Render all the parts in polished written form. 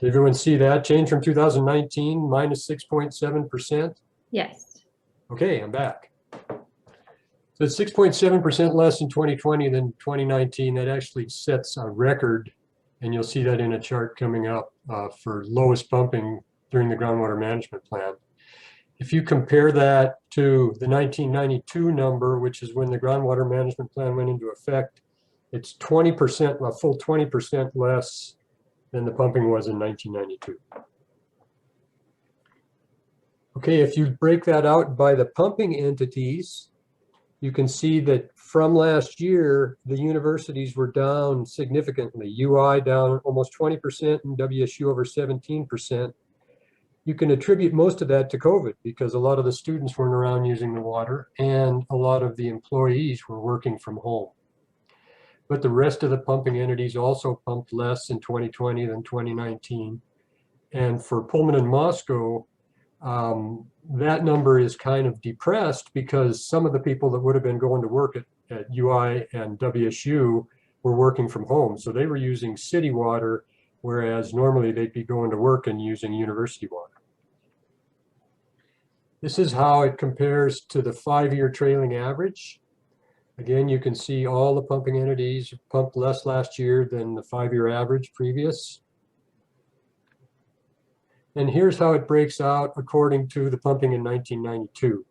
Did everyone see that change from 2019, minus 6.7%? Yes. Okay, I'm back. So it's 6.7% less in 2020 than 2019. That actually sets a record, and you'll see that in a chart coming up for lowest pumping during the groundwater management plan. If you compare that to the 1992 number, which is when the groundwater management plan went into effect, it's 20%, a full 20% less than the pumping was in 1992. Okay, if you break that out by the pumping entities, you can see that from last year, the universities were down significantly. UI down almost 20% and WSU over 17%. You can attribute most of that to COVID because a lot of the students weren't around using the water and a lot of the employees were working from home. But the rest of the pumping entities also pumped less in 2020 than 2019. And for Pullman and Moscow, that number is kind of depressed because some of the people that would have been going to work at UI and WSU were working from home. So they were using city water, whereas normally they'd be going to work and using university water. This is how it compares to the 5-year trailing average. Again, you can see all the pumping entities pumped less last year than the 5-year average previous. And here's how it breaks out according to the pumping in 1992.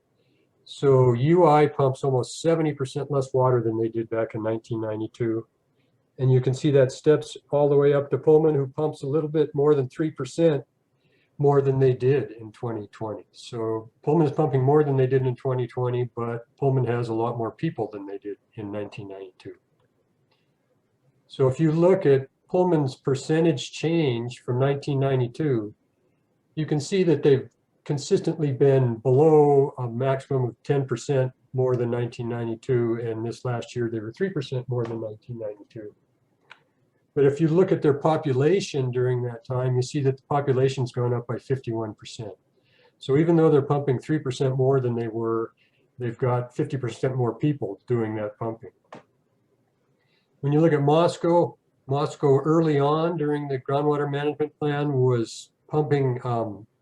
So UI pumps almost 70% less water than they did back in 1992. And you can see that steps all the way up to Pullman, who pumps a little bit more than 3% more than they did in 2020. So Pullman is pumping more than they did in 2020, but Pullman has a lot more people than they did in 1992. So if you look at Pullman's percentage change from 1992, you can see that they've consistently been below a maximum of 10% more than 1992, and this last year they were 3% more than 1992. But if you look at their population during that time, you see that the population's gone up by 51%. So even though they're pumping 3% more than they were, they've got 50% more people doing that pumping. When you look at Moscow, Moscow early on during the groundwater management plan was pumping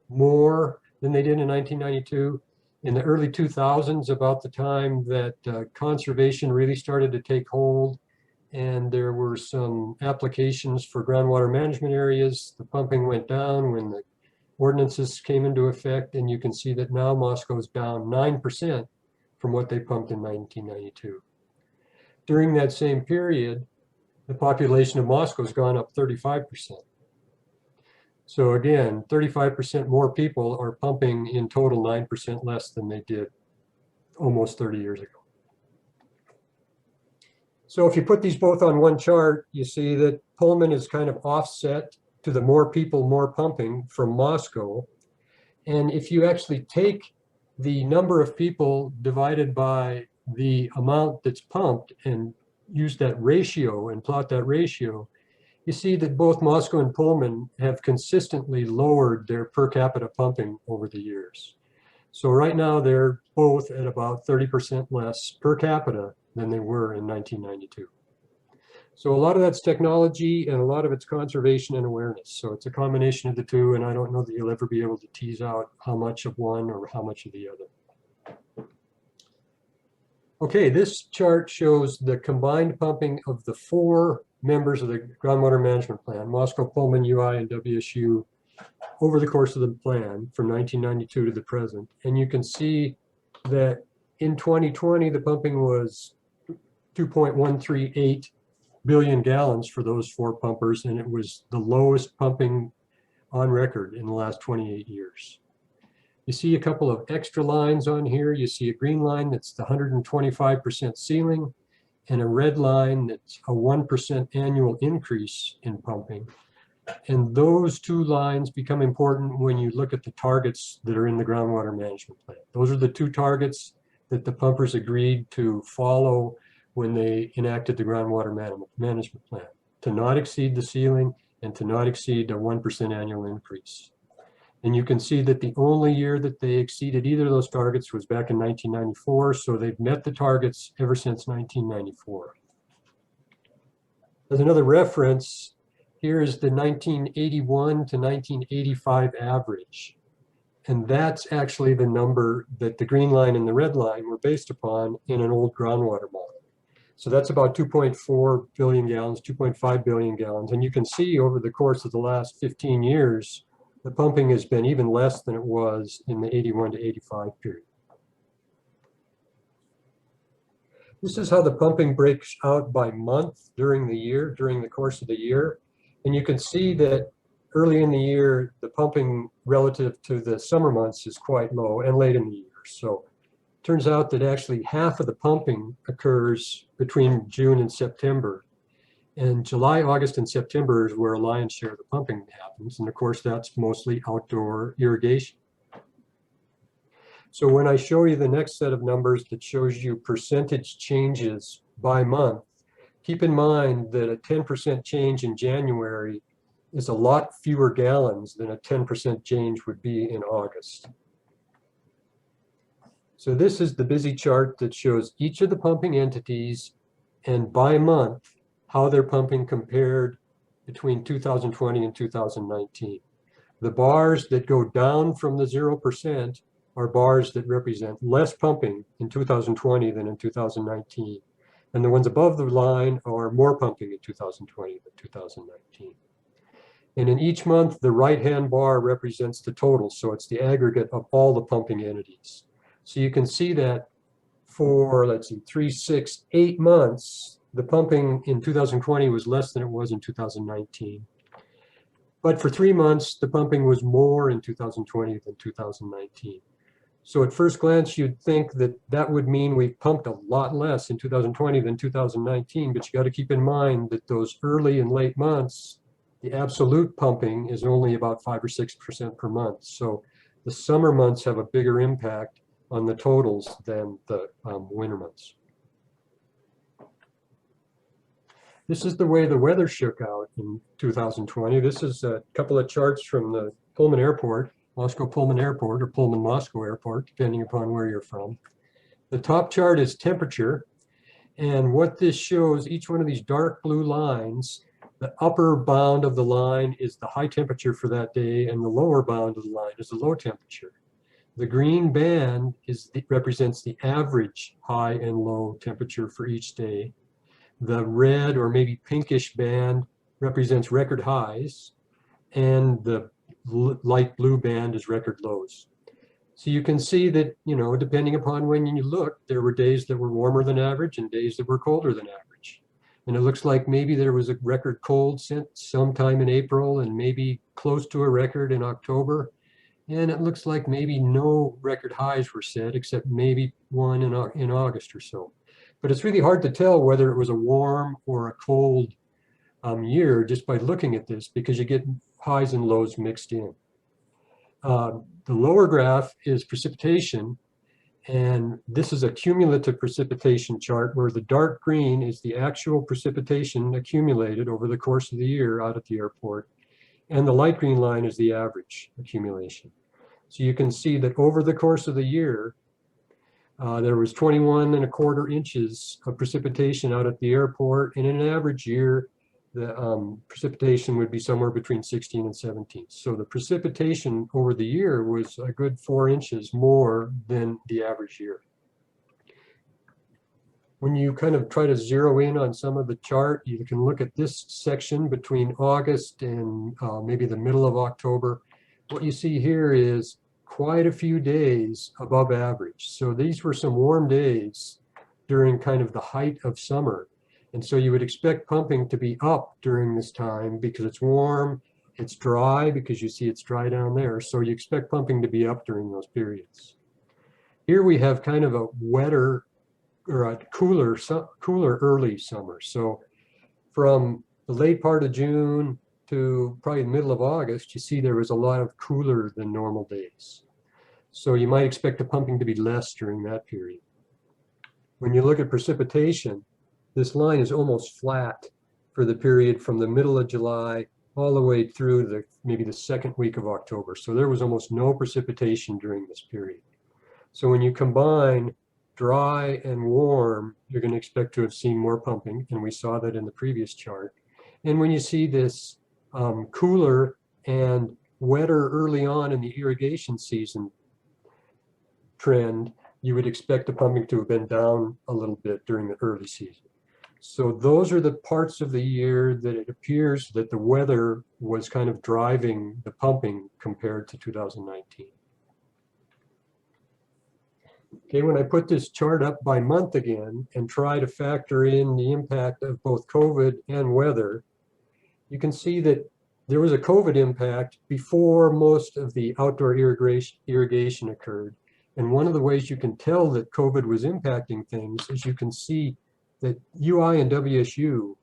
more than they did in 1992. In the early 2000s, about the time that conservation really started to take hold, and there were some applications for groundwater management areas, the pumping went down when the ordinances came into effect, and you can see that now Moscow's down 9% from what they pumped in 1992. During that same period, the population of Moscow's gone up 35%. So again, 35% more people are pumping in total 9% less than they did almost 30 years ago. So if you put these both on one chart, you see that Pullman is kind of offset to the more people, more pumping from Moscow. And if you actually take the number of people divided by the amount that's pumped and use that ratio and plot that ratio, you see that both Moscow and Pullman have consistently lowered their per capita pumping over the years. So right now they're both at about 30% less per capita than they were in 1992. So a lot of that's technology and a lot of it's conservation and awareness. So it's a combination of the two, and I don't know that you'll ever be able to tease out how much of one or how much of the other. Okay, this chart shows the combined pumping of the 4 members of the groundwater management plan, Moscow, Pullman, UI, and WSU, over the course of the plan from 1992 to the present. And you can see that in 2020, the pumping was 2.138 billion gallons for those 4 pumpers, and it was the lowest pumping on record in the last 28 years. You see a couple of extra lines on here. You see a green line that's the 125% ceiling, and a red line that's a 1% annual increase in pumping. And those 2 lines become important when you look at the targets that are in the groundwater management plan. Those are the 2 targets that the pumpers agreed to follow when they enacted the groundwater management plan, to not exceed the ceiling and to not exceed a 1% annual increase. And you can see that the only year that they exceeded either of those targets was back in 1994, so they've met the targets ever since 1994. As another reference, Here is the 1981 to 1985 average. And that's actually the number that the green line and the red line were based upon in an old groundwater model. So that's about 2.4 billion gallons, 2.5 billion gallons. And you can see over the course of the last 15 years, the pumping has been even less than it was in the 81 to 85 period. This is how the pumping breaks out by month during the year, during the course of the year. And you can see that early in the year, the pumping relative to the summer months is quite low, and late in the year. So it turns out that actually half of the pumping occurs between June and September. And July, August, and September is where a lion's share of the pumping happens. And of course, that's mostly outdoor irrigation. So when I show you the next set of numbers that shows you percentage changes by month, keep in mind that a 10% change in January is a lot fewer gallons than a 10% change would be in August. So this is the busy chart that shows each of the pumping entities and by month how they're pumping compared between 2020 and 2019. The bars that go down from the 0% are bars that represent less pumping in 2020 than in 2019. And the ones above the line are more pumping in 2020 than 2019. And in each month, the right-hand bar represents the total. So it's the aggregate of all the pumping entities. So you can see that for, let's see, 3, 6, 8 months, the pumping in 2020 was less than it was in 2019. But for 3 months, the pumping was more in 2020 than 2019. So at first glance, you'd think that that would mean we pumped a lot less in 2020 than 2019, but you got to keep in mind that those early and late months, the absolute pumping is only about 5 or 6% per month. So the summer months have a bigger impact on the totals than the winter months. This is the way the weather shook out in 2020. This is a couple of charts from the Pullman Airport, Moscow Pullman Airport, or Pullman Moscow Airport, depending upon where you're from. The top chart is temperature, and what this shows, each one of these dark blue lines, the upper bound of the line is the high temperature for that day, and the lower bound of the line is the low temperature. The green band represents the average high and low temperature for each day. The red or maybe pinkish band represents record highs, and the light blue band is record lows. So you can see that, you know, depending upon when you look, there were days that were warmer than average and days that were colder than average. And it looks like maybe there was a record cold sometime in April and maybe close to a record in October. And it looks like maybe no record highs were set, except maybe one in August or so. But it's really hard to tell whether it was a warm or a cold year just by looking at this, because you get highs and lows mixed in. The lower graph is precipitation, and this is a cumulative precipitation chart where the dark green is the actual precipitation accumulated over the course of the year out at the airport, and the light green line is the average accumulation. So you can see that over the course of the year, there was 21¼ inches of precipitation out at the airport, and in an average year, the precipitation would be somewhere between 16 and 17. So the precipitation over the year was a good 4 inches more than the average year. When you kind of try to zero in on some of the chart, you can look at this section between August and maybe the middle of October. What you see here is quite a few days above average. So these were some warm days during kind of the height of summer. And so you would expect pumping to be up during this time because it's warm, it's dry, because you see it's dry down there. So you expect pumping to be up during those periods. Here we have kind of a wetter or a cooler early summer. So from the late part of June to probably the middle of August, you see there was a lot of cooler than normal days. So you might expect the pumping to be less during that period. When you look at precipitation, this line is almost flat for the period from the middle of July all the way through maybe the second week of October. So there was almost no precipitation during this period. So when you combine dry and warm, you're going to expect to have seen more pumping, and we saw that in the previous chart. And when you see this cooler and wetter early on in the irrigation season trend, you would expect the pumping to have been down a little bit during the early season. So those are the parts of the year that it appears that the weather was kind of driving the pumping compared to 2019. Okay, when I put this chart up by month again and try to factor in the impact of both COVID and weather, you can see that there was a COVID impact before most of the outdoor irrigation occurred. And one of the ways you can tell that COVID was impacting things is you can see that UI and WSU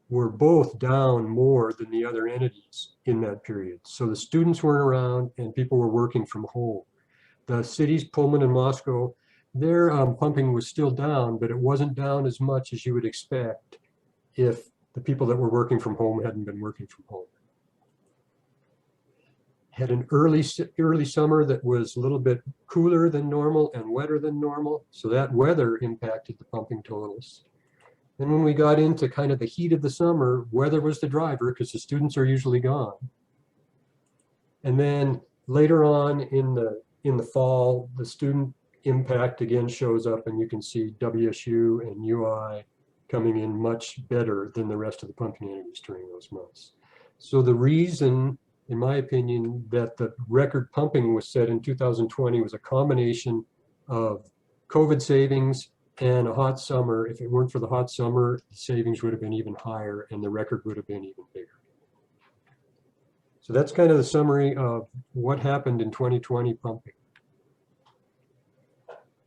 were both down more than the other entities in that period. So the students weren't around and people were working from home. The cities, Pullman and Moscow, their pumping was still down, but it wasn't down as much as you would expect if the people that were working from home hadn't been working from home. Had an early summer that was a little bit cooler than normal and wetter than normal. So that weather impacted the pumping totals. And when we got into kind of the heat of the summer, weather was the driver because the students are usually gone. And then later on in the fall, the student impact again shows up, and you can see WSU and UI coming in much better than the rest of the pumping entities during those months. So the reason, in my opinion, that the record pumping was set in 2020 was a combination of COVID savings and a hot summer. If it weren't for the hot summer, the savings would have been even higher and the record would have been even bigger. So that's kind of the summary of what happened in 2020 pumping.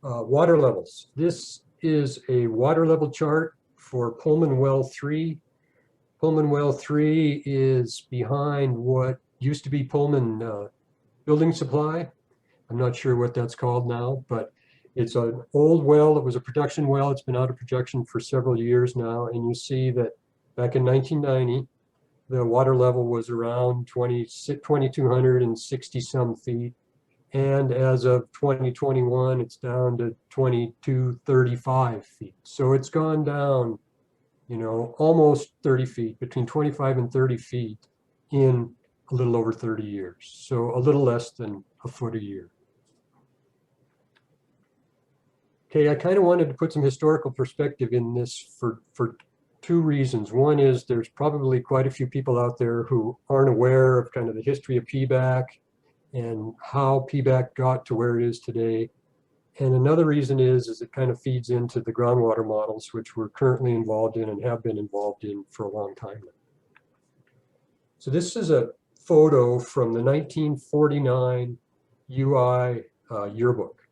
Water levels. This is a water level chart for Pullman Well 3. Pullman Well 3 is behind what used to be Pullman Building Supply. I'm not sure what that's called now, but it's an old well. It was a production well. It's been out of production for several years now. And you see that back in 1990, the water level was around 2,260 some feet. And as of 2021, it's down to 2,235 feet. So it's gone down, you know, almost 30 feet, between 25 and 30 feet in a little over 30 years. So a little less than a foot a year. Okay, I kind of wanted to put some historical perspective in this for two reasons. One is there's probably quite a few people out there who aren't aware of kind of the history of PBAC and how PBAC got to where it is today. And another reason is it kind of feeds into the groundwater models, which we're currently involved in and have been involved in for a long time now. So this is a photo from the 1949 UI yearbook.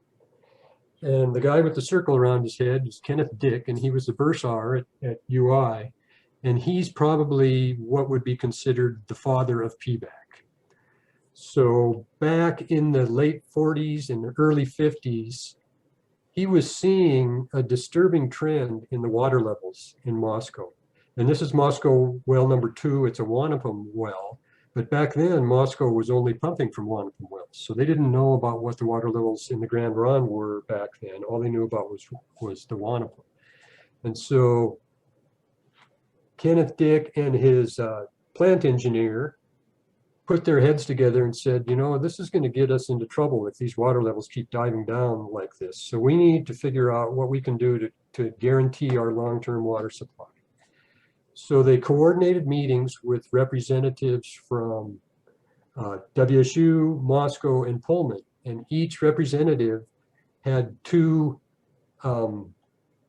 And the guy with the circle around his head is Kenneth Dick, and he was the bursar at UI. And he's probably what would be considered the father of PBAC. So back in the late 40s and the early 50s, he was seeing a disturbing trend in the water levels in Moscow. And this is Moscow well number 2. It's a Wanapum well. But back then, Moscow was only pumping from Wanapum wells. So they didn't know about what the water levels in the Grand Ronde were back then. All they knew about was the Wanapum. And so Kenneth Dick and his plant engineer put their heads together and said, you know, this is going to get us into trouble if these water levels keep diving down like this. So we need to figure out what we can do to guarantee our long-term water supply. So they coordinated meetings with representatives from WSU, Moscow, and Pullman. And each representative had 2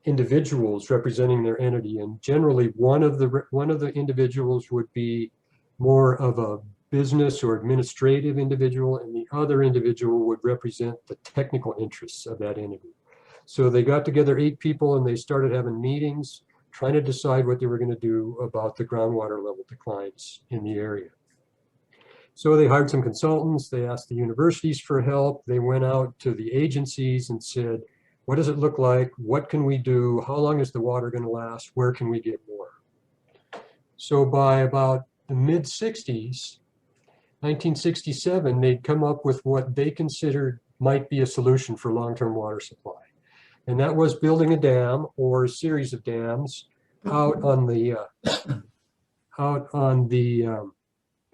individuals representing their entity. And generally, one of the individuals would be more of a business or administrative individual, and the other individual would represent the technical interests of that entity. So they got together 8 people and they started having meetings, trying to decide what they were going to do about the groundwater level declines in the area. So they hired some consultants, they asked the universities for help, they went out to the agencies and said, what does it look like? What can we do? How long is the water going to last? Where can we get more? So by about the mid-60s, 1967, they'd come up with what they considered might be a solution for long-term water supply. And that was building a dam or a series of dams out on the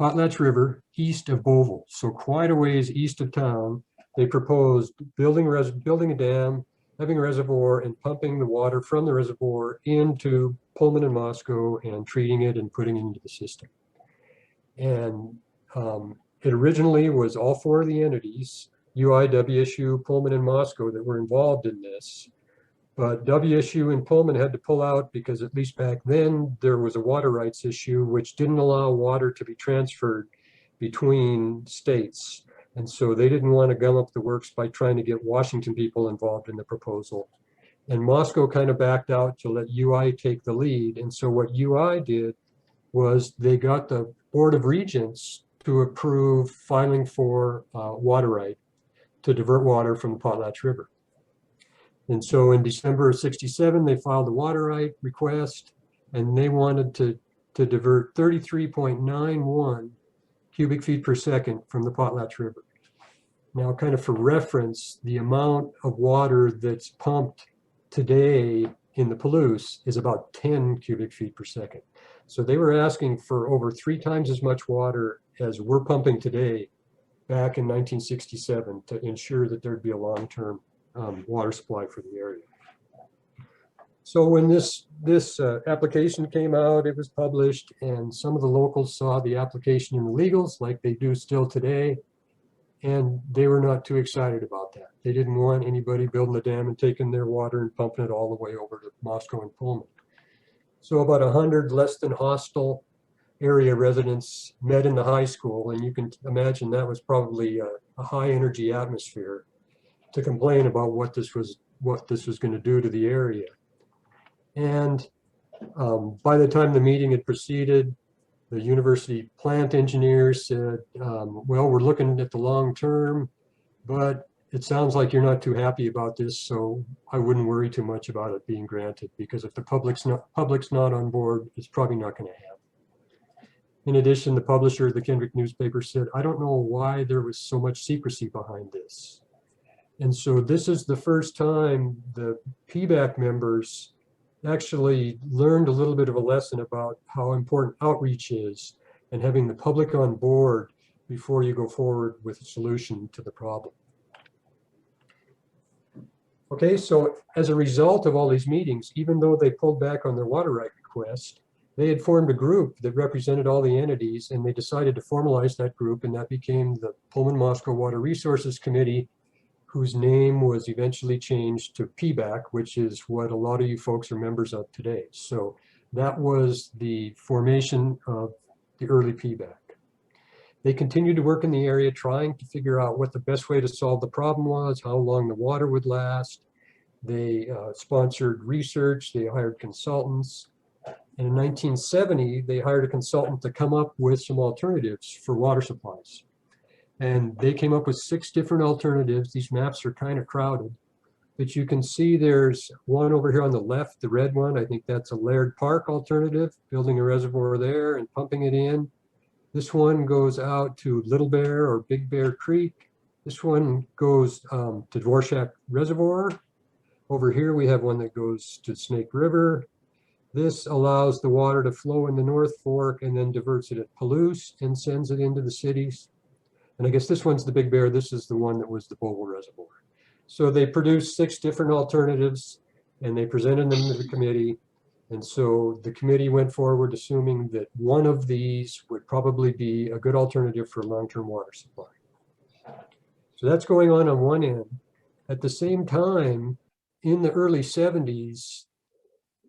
Potlatch River east of Beauville, so quite a ways east of town. They proposed building a dam, having a reservoir, and pumping the water from the reservoir into Pullman and Moscow and treating it and putting it into the system. And it originally was all four of the entities, UI, WSU, Pullman, and Moscow, that were involved in this. But WSU and Pullman had to pull out because, at least back then, there was a water rights issue which didn't allow water to be transferred between states. And so they didn't want to gum up the works by trying to get Washington people involved in the proposal. And Moscow kind of backed out to let UI take the lead. And so what UI did was they got the Board of Regents to approve filing for water right to divert water from the Potlatch River. And so in December of '67, they filed a water right request, and they wanted to divert 33.91 cubic feet per second from the Potlatch River. Now, kind of for reference, the amount of water that's pumped today in the Palouse is about 10 cubic feet per second. So they were asking for over 3 times as much water as we're pumping today back in 1967 to ensure that there'd be a long-term water supply for the area. So when this application came out, it was published, and some of the locals saw the application in the legals, like they do still today, and they were not too excited about that. They didn't want anybody building a dam and taking their water and pumping it all the way over to Moscow and Pullman. So about 100 less than hostile area residents met in the high school, and you can imagine that was probably a high energy atmosphere to complain about what this was going to do to the area. And by the time the meeting had proceeded, the university plant engineers said, well, we're looking at the long term, but it sounds like you're not too happy about this, so I wouldn't worry too much about it being granted, because if the public's not on board, it's probably not going to happen. In addition, the publisher of the Kendrick newspaper said, I don't know why there was so much secrecy behind this. And so this is the first time the PBAC members actually learned a little bit of a lesson about how important outreach is and having the public on board before you go forward with a solution to the problem. Okay, so as a result of all these meetings, even though they pulled back on their water right request, they had formed a group that represented all the entities, and they decided to formalize that group, and that became the Pullman-Moscow Water Resources Committee, whose name was eventually changed to PBAC, which is what a lot of you folks are members of today. So that was the formation of the early PBAC. They continued to work in the area, trying to figure out what the best way to solve the problem was, how long the water would last. They sponsored research, they hired consultants. And in 1970, they hired a consultant to come up with some alternatives for water supplies. And they came up with 6 different alternatives. These maps are kind of crowded, but you can see there's one over here on the left, the red one. I think that's a Laird Park alternative, building a reservoir there and pumping it in. This one goes out to Little Bear or Big Bear Creek. This one goes to Dvorak Reservoir. Over here, we have one that goes to Snake River. This allows the water to flow in the North Fork and then diverts it at Palouse and sends it into the cities. And I guess this one's the Big Bear. This is the one that was the Beauville Reservoir. So they produced 6 different alternatives, and they presented them to the committee. And so the committee went forward assuming that one of these would probably be a good alternative for long-term water supply. So that's going on one end. At the same time, in the early 70s,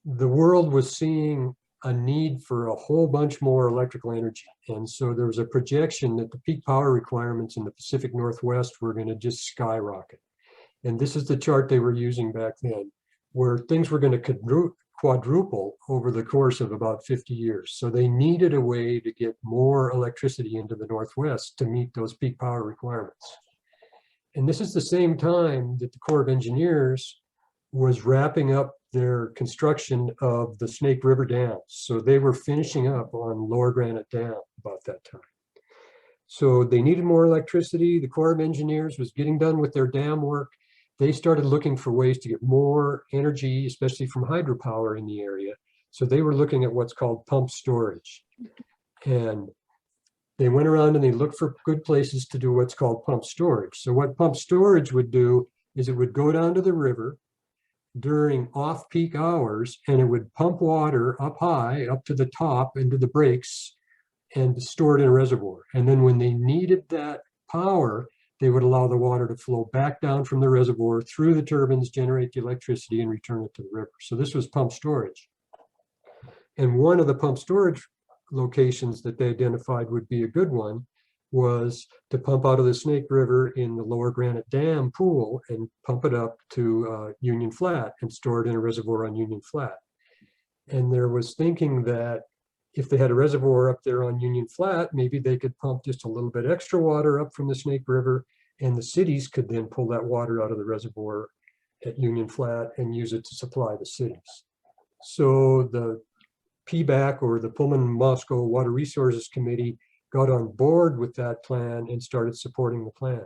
the world was seeing a need for a whole bunch more electrical energy. And so there was a projection that the peak power requirements in the Pacific Northwest were going to just skyrocket. And this is the chart they were using back then, where things were going to quadruple over the course of about 50 years. So they needed a way to get more electricity into the Northwest to meet those peak power requirements. And this is the same time that the Corps of Engineers was wrapping up their construction of the Snake River dams. So they were finishing up on Lower Granite Dam about that time. So they needed more electricity. The Corps of Engineers was getting done with their dam work. They started looking for ways to get more energy, especially from hydropower in the area. So they were looking at what's called pump storage. And they went around and they looked for good places to do what's called pump storage. So what pump storage would do is it would go down to the river during off-peak hours, and it would pump water up high, up to the top, into the breaks, and store it in a reservoir. And then when they needed that power, they would allow the water to flow back down from the reservoir through the turbines, generate the electricity, and return it to the river. So this was pump storage. And one of the pump storage locations that they identified would be a good one was to pump out of the Snake River in the Lower Granite Dam pool and pump it up to Union Flat and store it in a reservoir on Union Flat. And there was thinking that if they had a reservoir up there on Union Flat, maybe they could pump just a little bit extra water up from the Snake River, and the cities could then pull that water out of the reservoir at Union Flat and use it to supply the cities. So the PBAC, or the Pullman-Moscow Water Resources Committee, got on board with that plan and started supporting the plan.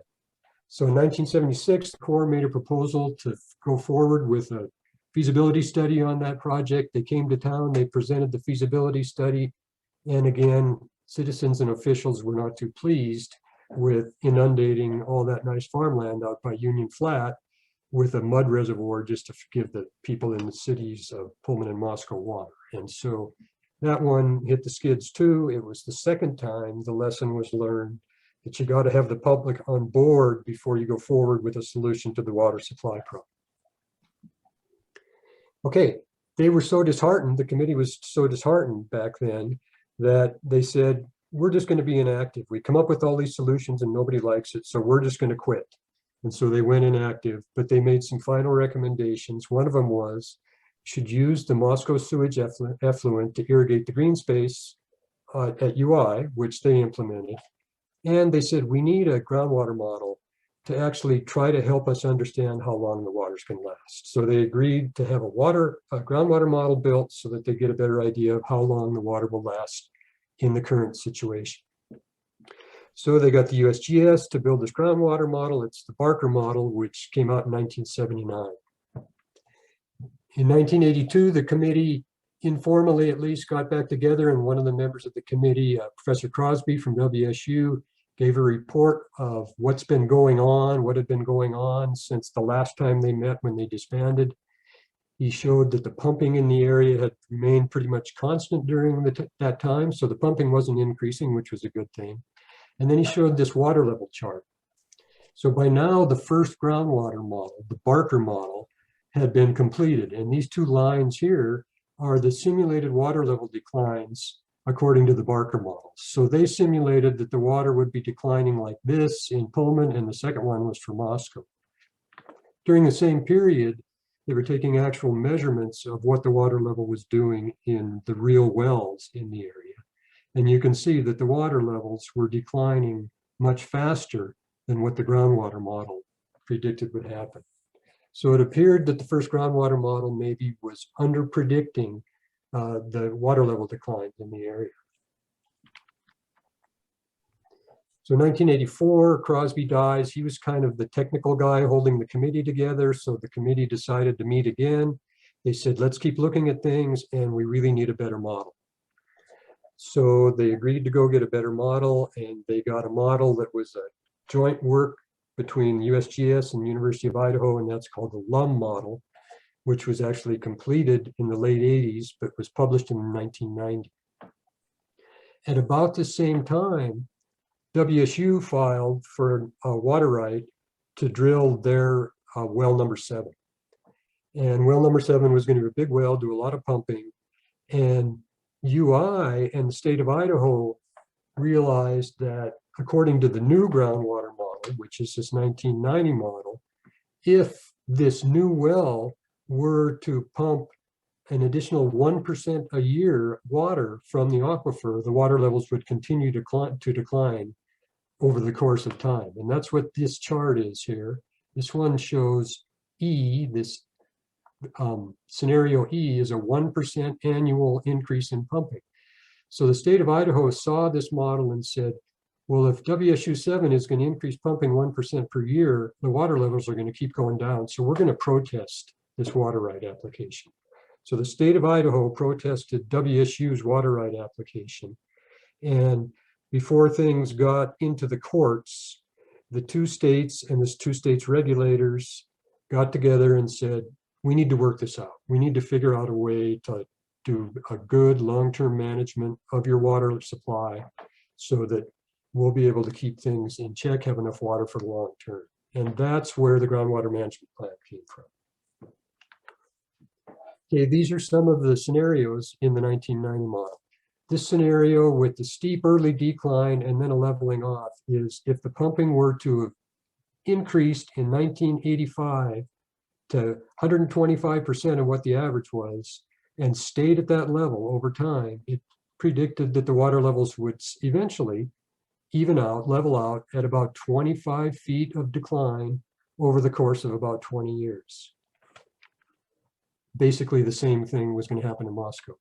So in 1976, the Corps made a proposal to go forward with a feasibility study on that project. They came to town, they presented the feasibility study, and again, citizens and officials were not too pleased with inundating all that nice farmland out by Union Flat with a mud reservoir just to give the people in the cities of Pullman and Moscow water. And so that one hit the skids too. It was the second time the lesson was learned that you got to have the public on board before you go forward with a solution to the water supply problem. Okay, they were so disheartened, the committee was so disheartened back then that they said, we're just going to be inactive. We come up with all these solutions and nobody likes it, so we're just going to quit. And so they went inactive, but they made some final recommendations. One of them was, should use the Moscow sewage effluent to irrigate the green space at UI, which they implemented. And they said, we need a groundwater model to actually try to help us understand how long the waters can last. So they agreed to have a groundwater model built so that they get a better idea of how long the water will last in the current situation. So they got the USGS to build this groundwater model. It's the Barker model, which came out in 1979. In 1982, the committee, informally at least, got back together, and one of the members of the committee, Professor Crosby from WSU, gave a report of what's been going on, what had been going on since the last time they met when they disbanded. He showed that the pumping in the area had remained pretty much constant during that time, so the pumping wasn't increasing, which was a good thing. And then he showed this water level chart. So by now, the first groundwater model, the Barker model, had been completed. And these two lines here are the simulated water level declines according to the Barker model. So they simulated that the water would be declining like this in Pullman, and the second one was for Moscow. During the same period, they were taking actual measurements of what the water level was doing in the real wells in the area. And you can see that the water levels were declining much faster than what the groundwater model predicted would happen. So it appeared that the first groundwater model maybe was under-predicting the water level decline in the area. So 1984, Crosby dies. He was kind of the technical guy holding the committee together. So the committee decided to meet again. They said, let's keep looking at things, and we really need a better model. So they agreed to go get a better model, and they got a model that was a joint work between USGS and University of Idaho, and that's called the LUM model, which was actually completed in the late 80s, but was published in 1990. At about the same time, WSU filed for a water right to drill their well number 7. And well number 7 was going to be a big well, do a lot of pumping, and UI and the state of Idaho realized that according to the new groundwater model, which is this 1990 model, if this new well were to pump an additional 1% a year water from the aquifer, the water levels would continue to decline over the course of time. And that's what this chart is here. This one shows E, this scenario E is a 1% annual increase in pumping. So the state of Idaho saw this model and said, well, if WSU 7 is going to increase pumping 1% per year, the water levels are going to keep going down. So we're going to protest this water right application. So the state of Idaho protested WSU's water right application. And before things got into the courts, the two states and the two states regulators got together and said, we need to work this out. We need to figure out a way to do a good long-term management of your water supply so that we'll be able to keep things in check, have enough water for the long term. And that's where the groundwater management plan came from. Okay, these are some of the scenarios in the 1990 model. This scenario with the steep early decline and then a leveling off is if the pumping were to have increased in 1985 to 125% of what the average was and stayed at that level over time, it predicted that the water levels would eventually even out, level out at about 25 feet of decline over the course of about 20 years. Basically, the same thing was going to happen in Moscow.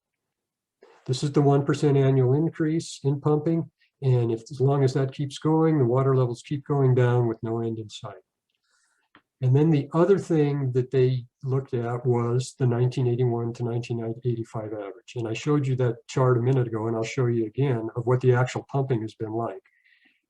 This is the 1% annual increase in pumping, and if as long as that keeps going, the water levels keep going down with no end in sight. And then the other thing that they looked at was the 1981 to 1985 average. And I showed you that chart a minute ago, and I'll show you again of what the actual pumping has been like.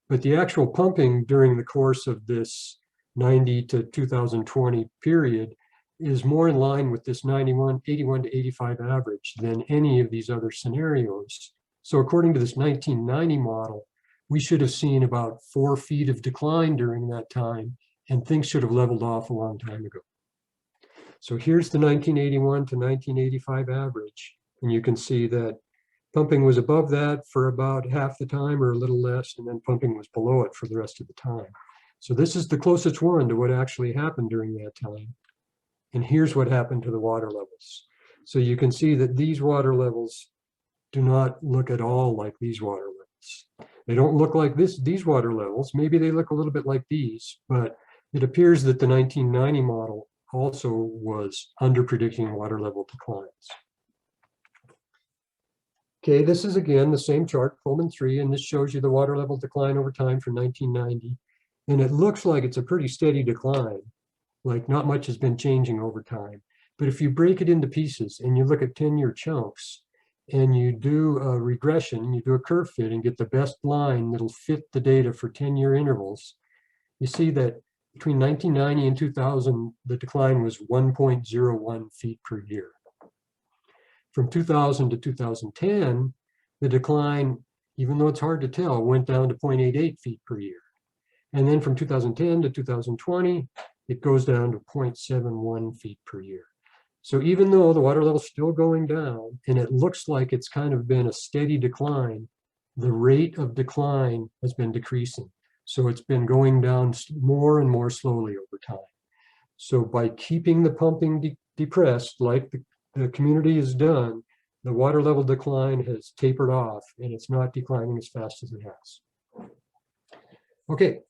But the actual pumping during the course of this 90 to 2020 period is more in line with this 81 to 85 average than any of these other scenarios. So according to this 1990 model, we should have seen about 4 feet of decline during that time, and things should have leveled off a long time ago. So here's the 1981 to 1985 average, and you can see that pumping was above that for about half the time or a little less, and then pumping was below it for the rest of the time. So this is the closest one to what actually happened during that time. And here's what happened to the water levels. So you can see that these water levels do not look at all like these water levels. They don't look like these water levels. Maybe they look a little bit like these, but it appears that the 1990 model also was under-predicting water level declines. Okay, this is again the same chart, Pullman 3, and this shows you the water level decline over time from 1990. And it looks like it's a pretty steady decline, like not much has been changing over time. But if you break it into pieces and you look at 10-year chunks and you do a regression, you do a curve fit and get the best line that'll fit the data for 10-year intervals, you see that between 1990 and 2000, the decline was 1.01 feet per year. From 2000 to 2010, the decline, even though it's hard to tell, went down to 0.88 feet per year. And then from 2010 to 2020, it goes down to 0.71 feet per year. So even though the water level is still going down, and it looks like it's kind of been a steady decline, the rate of decline has been decreasing. So it's been going down more and more slowly over time. So by keeping the pumping depressed, like the community has done, the water level decline has tapered off, and it's not declining as fast as it has. Okay.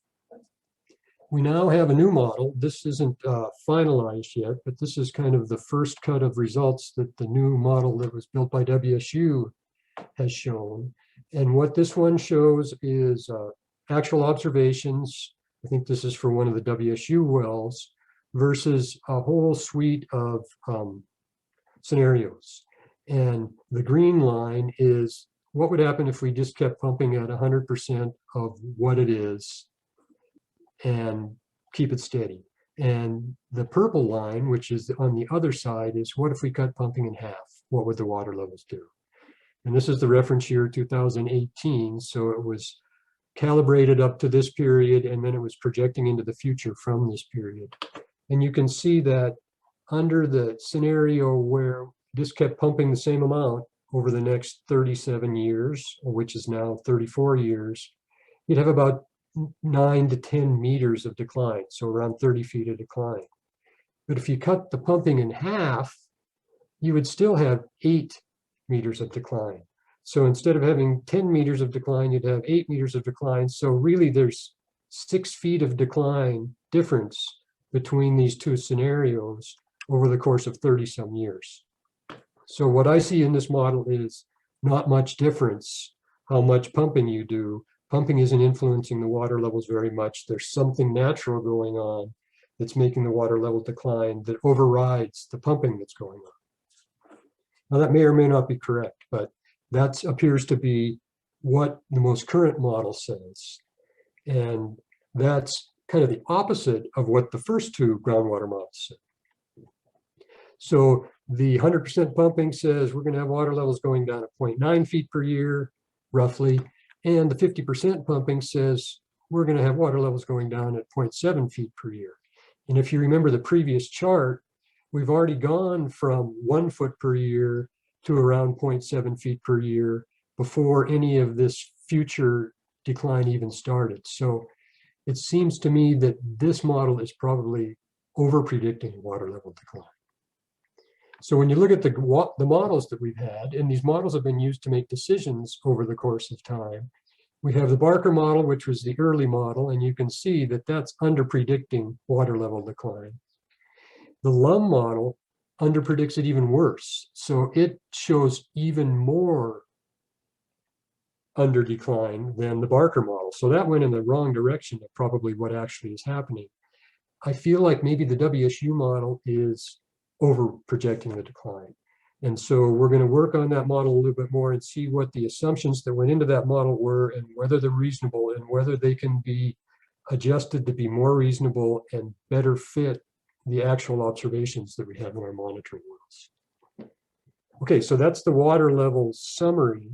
We now have a new model. This isn't finalized yet, but this is kind of the first cut of results that the new model that was built by WSU has shown. And what this one shows is actual observations. I think this is for one of the WSU wells versus a whole suite of scenarios. And the green line is what would happen if we just kept pumping at 100% of what it is and keep it steady. And the purple line, which is on the other side, is what if we cut pumping in half? What would the water levels do? And this is the reference year 2018, so it was calibrated up to this period, and then it was projecting into the future from this period. And you can see that under the scenario where this kept pumping the same amount over the next 37 years, which is now 34 years, you'd have about 9 to 10 meters of decline, so around 30 feet of decline. But if you cut the pumping in half, you would still have 8 meters of decline. So instead of having 10 meters of decline, you'd have 8 meters of decline. So really there's 6 feet of decline difference between these two scenarios over the course of 30 some years. So what I see in this model is not much difference how much pumping you do. Pumping isn't influencing the water levels very much. There's something natural going on that's making the water level decline that overrides the pumping that's going on. Now that may or may not be correct, but that appears to be what the most current model says. And that's kind of the opposite of what the first two groundwater models said. So the 100% pumping says we're going to have water levels going down at 0.9 feet per year, roughly. And the 50% pumping says we're going to have water levels going down at 0.7 feet per year. And if you remember the previous chart, we've already gone from 1 foot per year to around 0.7 feet per year before any of this future decline even started. So it seems to me that this model is probably over-predicting water level decline. So when you look at the models that we've had, and these models have been used to make decisions over the course of time, we have the Barker model, which was the early model, and you can see that that's under-predicting water level decline. The Lum model under-predicts it even worse. So it shows even more under decline than the Barker model. So that went in the wrong direction of probably what actually is happening. I feel like maybe the WSU model is over projecting the decline. And so we're going to work on that model a little bit more and see what the assumptions that went into that model were and whether they're reasonable and whether they can be adjusted to be more reasonable and better fit the actual observations that we have in our monitoring wells. Okay, so that's the water level summary.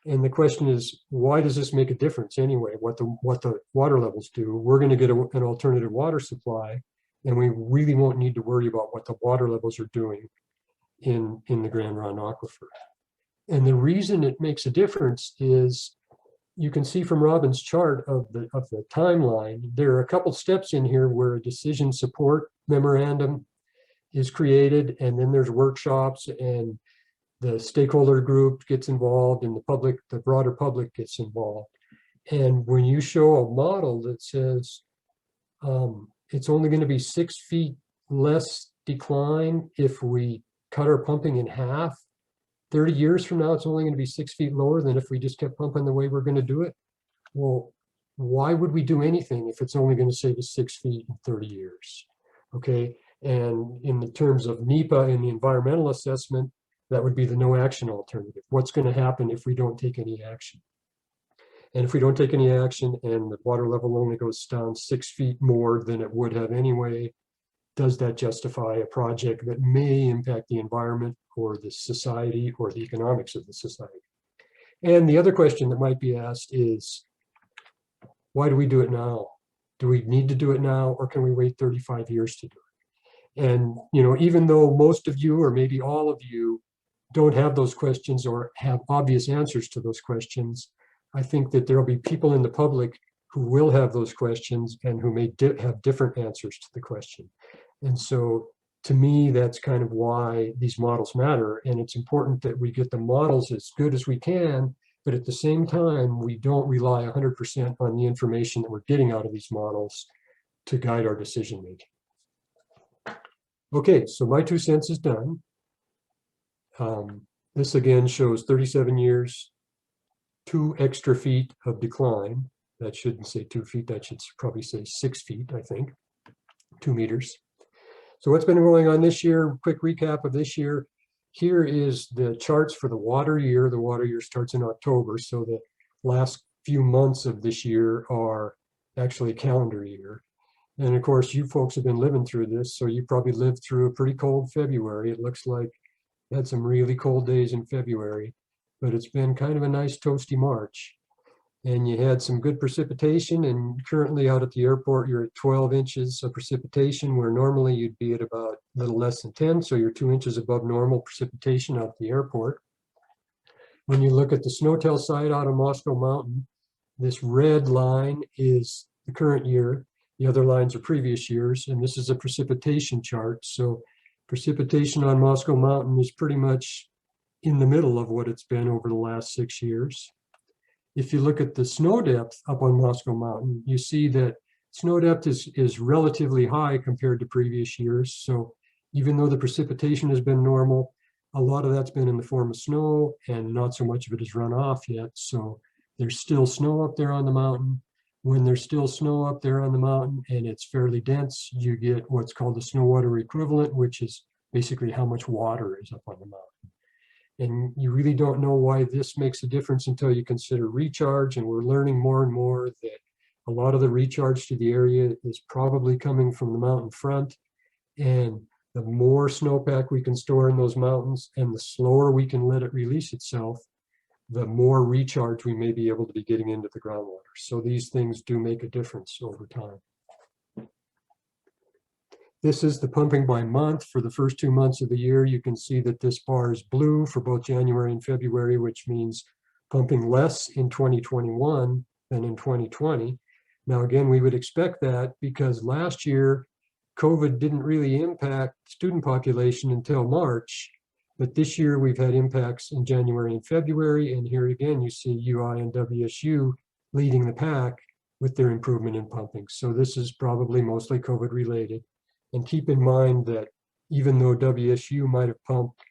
And the question is, why does this make a difference anyway, what the water levels do? We're going to get an alternative water supply, and we really won't need to worry about what the water levels are doing in the Grand Ronde Aquifer. And the reason it makes a difference is you can see from Robin's chart of the timeline, there are a couple steps in here where a decision support memorandum is created, and then there's workshops, and the stakeholder group gets involved, and the broader public gets involved. And when you show a model that says it's only going to be 6 feet less decline if we cut our pumping in half, 30 years from now, it's only going to be 6 feet lower than if we just kept pumping the way we're going to do it. Well, why would we do anything if it's only going to save us 6 feet in 30 years? Okay, and in the terms of NEPA and the environmental assessment, that would be the no action alternative. What's going to happen if we don't take any action? And if we don't take any action and the water level only goes down 6 feet more than it would have anyway, does that justify a project that may impact the environment or the society or the economics of the society? And the other question that might be asked is, why do we do it now? Do we need to do it now, or can we wait 35 years to do it? And even though most of you, or maybe all of you, don't have those questions or have obvious answers to those questions, I think that there will be people in the public who will have those questions and who may have different answers to the question. And so to me, that's kind of why these models matter. And it's important that we get the models as good as we can, but at the same time, we don't rely 100% on the information that we're getting out of these models to guide our decision making. Okay, so my 2 cents is done. This again shows 37 years, 2 extra feet of decline. That shouldn't say 2 feet, that should probably say 6 feet, I think, 2 meters. So what's been going on this year? Quick recap of this year. Here is the charts for the water year. The water year starts in October, so the last few months of this year are actually a calendar year. And of course, you folks have been living through this, so you probably lived through a pretty cold February. It looks like you had some really cold days in February, but it's been kind of a nice toasty March. And you had some good precipitation, and currently out at the airport, you're at 12 inches of precipitation, where normally you'd be at about a little less than 10, so you're 2 inches above normal precipitation out at the airport. When you look at the SNOTEL site out on Moscow Mountain, this red line is the current year. The other lines are previous years, and this is a precipitation chart. So precipitation on Moscow Mountain is pretty much in the middle of what it's been over the last 6 years. If you look at the snow depth up on Moscow Mountain, you see that snow depth is relatively high compared to previous years. So even though the precipitation has been normal, a lot of that's been in the form of snow, and not so much of it has run off yet. So there's still snow up there on the mountain. When there's still snow up there on the mountain and it's fairly dense, you get what's called the snow water equivalent, which is basically how much water is up on the mountain. And you really don't know why this makes a difference until you consider recharge. And we're learning more and more that a lot of the recharge to the area is probably coming from the mountain front. And the more snowpack we can store in those mountains and the slower we can let it release itself, the more recharge we may be able to be getting into the groundwater. So these things do make a difference over time. This is the pumping by month for the first 2 months of the year. You can see that this bar is blue for both January and February, which means pumping less in 2021 than in 2020. Now, again, we would expect that because last year, COVID didn't really impact student population until March, but this year we've had impacts in January and February. And here again, you see UI and WSU leading the pack with their improvement in pumping. So this is probably mostly COVID related. And keep in mind that even though WSU might have pumped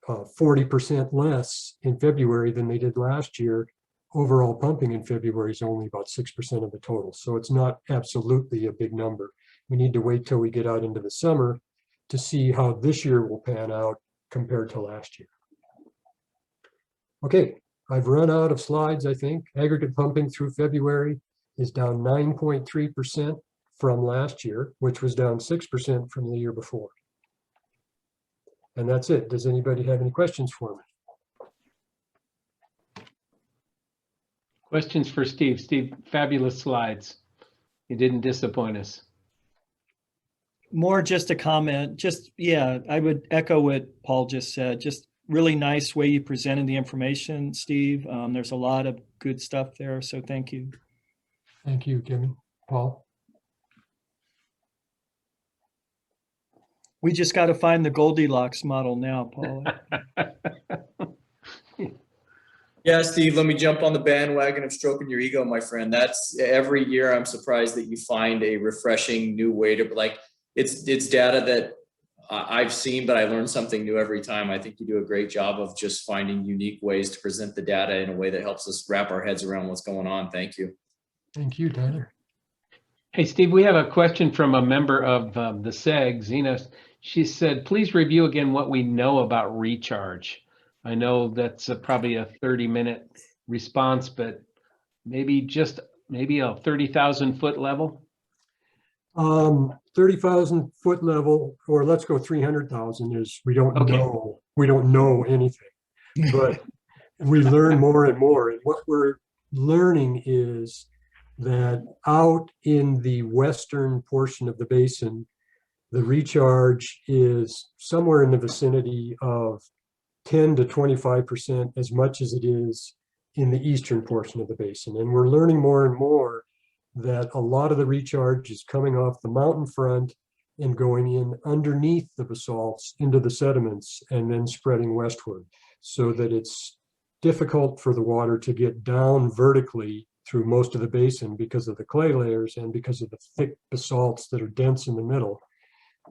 40% less in February than they did last year, overall pumping in February is only about 6% of the total. So it's not absolutely a big number. We need to wait till we get out into the summer to see how this year will pan out compared to last year. Okay, I've run out of slides, I think. Aggregate pumping through February is down 9.3% from last year, which was down 6% from the year before. And that's it. Does anybody have any questions for me? Questions for Steve. Steve, fabulous slides. You didn't disappoint us. More just a comment. Just, yeah, I would echo what Paul just said. Just really nice way you presented the information, Steve. There's a lot of good stuff there, so thank you. Thank you, Kevin. Paul? We just got to find the Goldilocks model now, Paul. Yeah, Steve, let me jump on the bandwagon of stroking your ego, my friend. That's every year I'm surprised that you find a refreshing new way to, like, it's data that I've seen, but I learn something new every time. I think you do a great job of just finding unique ways to present the data in a way that helps us wrap our heads around what's going on. Thank you. Thank you, Tyler. Hey, Steve, we have a question from a member of the SEG, Zena. She said, please review again what we know about recharge. I know that's probably a 30-minute response, but maybe a 30,000 foot level. 30,000 foot level, or let's go 300,000 is we don't Okay. know. We don't know anything, but we learn more and more. And what we're learning is that out in the western portion of the basin, the recharge is somewhere in the vicinity of 10 to 25% as much as it is in the eastern portion of the basin. And we're learning more and more that a lot of the recharge is coming off the mountain front and going in underneath the basalts into the sediments and then spreading westward, so that it's difficult for the water to get down vertically through most of the basin because of the clay layers and because of the thick basalts that are dense in the middle.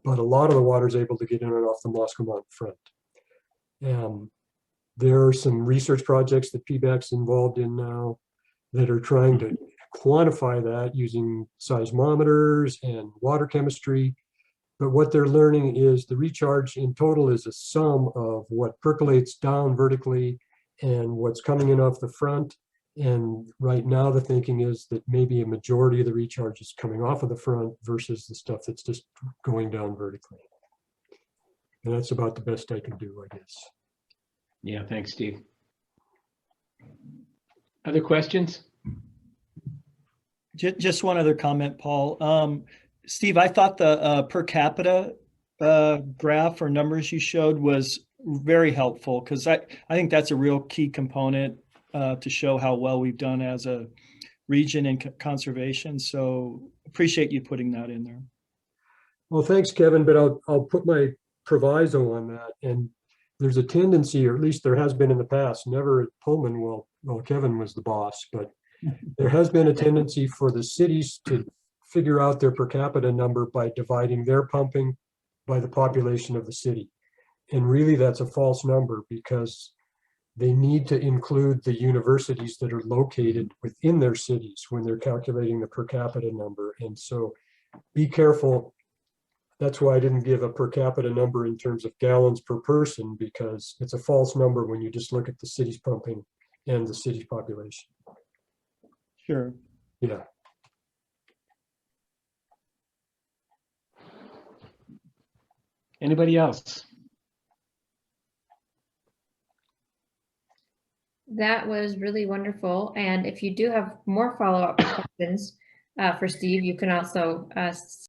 But a lot of the water is able to get in and off the Moscow Mountain front. There are some research projects that PBAC's involved in now that are trying to quantify that using seismometers and water chemistry. But what they're learning is the recharge in total is a sum of what percolates down vertically and what's coming in off the front. And right now the thinking is that maybe a majority of the recharge is coming off of the front versus the stuff that's just going down vertically. And that's about the best I can do, I guess. Yeah, thanks, Steve. Other questions? Just one other comment, Paul. Steve, I thought the per capita graph or numbers you showed was very helpful, because I think that's a real key component to show how well we've done as a region in conservation. So appreciate you putting that in there. Well, thanks, Kevin, but I'll put my proviso on that. And there's a tendency, or at least there has been in the past, never at Pullman, well, Kevin was the boss, but there has been a tendency for the cities to figure out their per capita number by dividing their pumping by the population of the city. And really that's a false number, because they need to include the universities that are located within their cities when they're calculating the per capita number. And so be careful. That's why I didn't give a per capita number in terms of gallons per person, because it's a false number when you just look at the city's pumping and the city's population. Sure. Yeah. Anybody else? That was really wonderful. And if you do have more follow-up questions for Steve, you can also